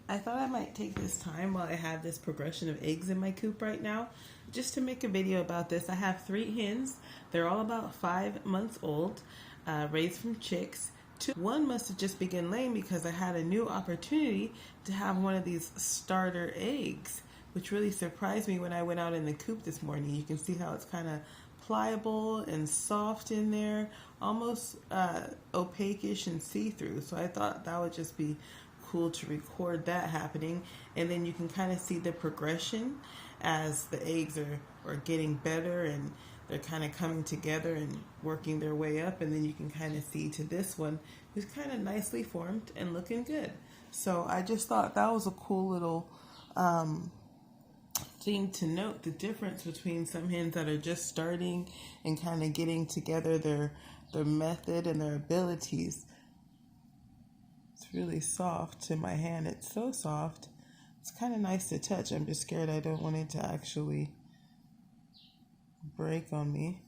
I thought I might take this time while I have this progression of eggs in my coop right now just to make a video about this. I have 3 hens. They're all about 5 months old, raised from chicks. One must have just begun laying because I had a new opportunity to have one of these starter eggs, which really surprised me when I went out in the coop this morning. You can see how it's kind of pliable and soft in there, almost opaque-ish and see-through. So I thought that would just be cool to record that happening, and then you can kind of see the progression as the eggs are getting better and they're kind of coming together and working their way up, and then you can kind of see to this one who's kind of nicely formed and looking good. So I just thought that was a cool little thing to note, the difference between some hens that are just starting and kind of getting together their method and their abilities. It's really soft in my hand. It's so soft. It's kind of nice to touch. I'm just scared I don't want it to actually break on me.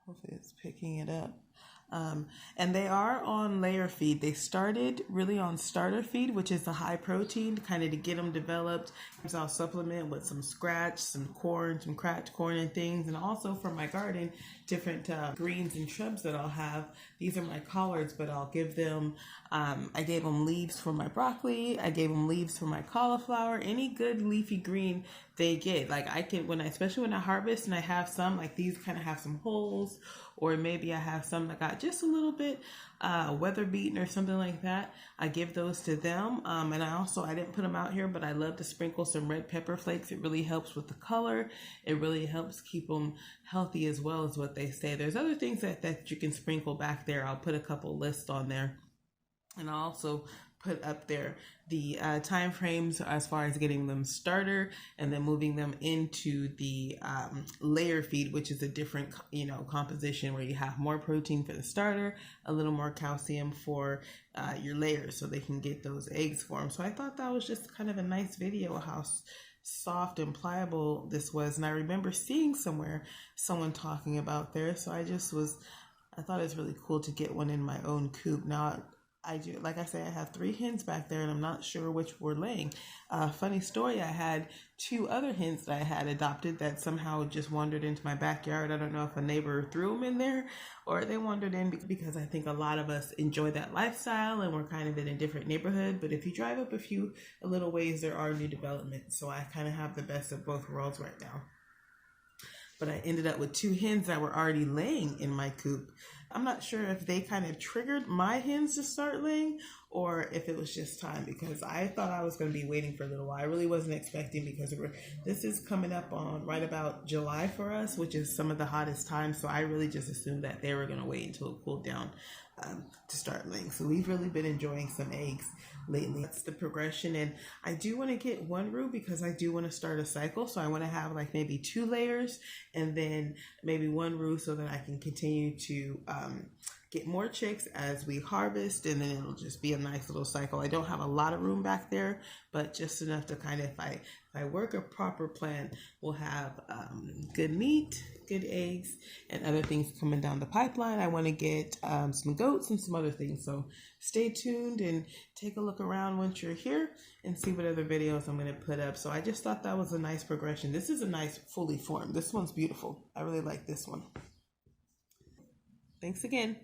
Hopefully it's picking it up. And they are on layer feed. They started really on starter feed, which is the high protein, kind of to get them developed. So I'll supplement with some scratch, some corn, some cracked corn and things. And also for my garden, different greens and shrubs that I'll have. These are my collards, but I'll give them, I gave them leaves for my broccoli. I gave them leaves for my cauliflower. Any good leafy green they get. Like I can, especially when I harvest and I have some, like these kind of have some holes, or maybe I have some that got just a little bit weather beaten or something like that. I give those to them. And I didn't put them out here, but I love to sprinkle some red pepper flakes. It really helps with the color. It really helps keep them healthy as well, as what they say. There's other things that you can sprinkle back there. I'll put a couple lists on there. And I'll also put up there the time frames as far as getting them starter and then moving them into the layer feed, which is a different composition where you have more protein for the starter, a little more calcium for your layers so they can get those eggs formed. So I thought that was just kind of a nice video of how soft and pliable this was. And I remember seeing somewhere someone talking about there, so I thought it was really cool to get one in my own coop. Now I do, like I say, I have 3 hens back there and I'm not sure which were laying. Funny story, I had 2 other hens that I had adopted that somehow just wandered into my backyard. I don't know if a neighbor threw them in there or they wandered in because I think a lot of us enjoy that lifestyle and we're kind of in a different neighborhood. But if you drive up a little ways, there are new developments. So I kind of have the best of both worlds right now. But I ended up with 2 hens that were already laying in my coop. I'm not sure if they kind of triggered my hens to start laying or if it was just time, because I thought I was going to be waiting for a little while. I really wasn't expecting, because this is coming up on right about July for us, which is some of the hottest times. So I really just assumed that they were going to wait until it cooled down to start laying. So we've really been enjoying some eggs lately. That's the progression. And I do want to get 1 roux because I do want to start a cycle. So I want to have like maybe 2 layers and then maybe 1 roux so that I can continue to get more chicks as we harvest, and then it'll just be a nice little cycle. I don't have a lot of room back there, but just enough to kind of, if I work a proper plan, we'll have good meat, good eggs, and other things coming down the pipeline. I want to get some goats and some other things. So stay tuned and take a look around once you're here and see what other videos I'm going to put up. So I just thought that was a nice progression. This is a nice fully formed. This one's beautiful. I really like this one. Thanks again.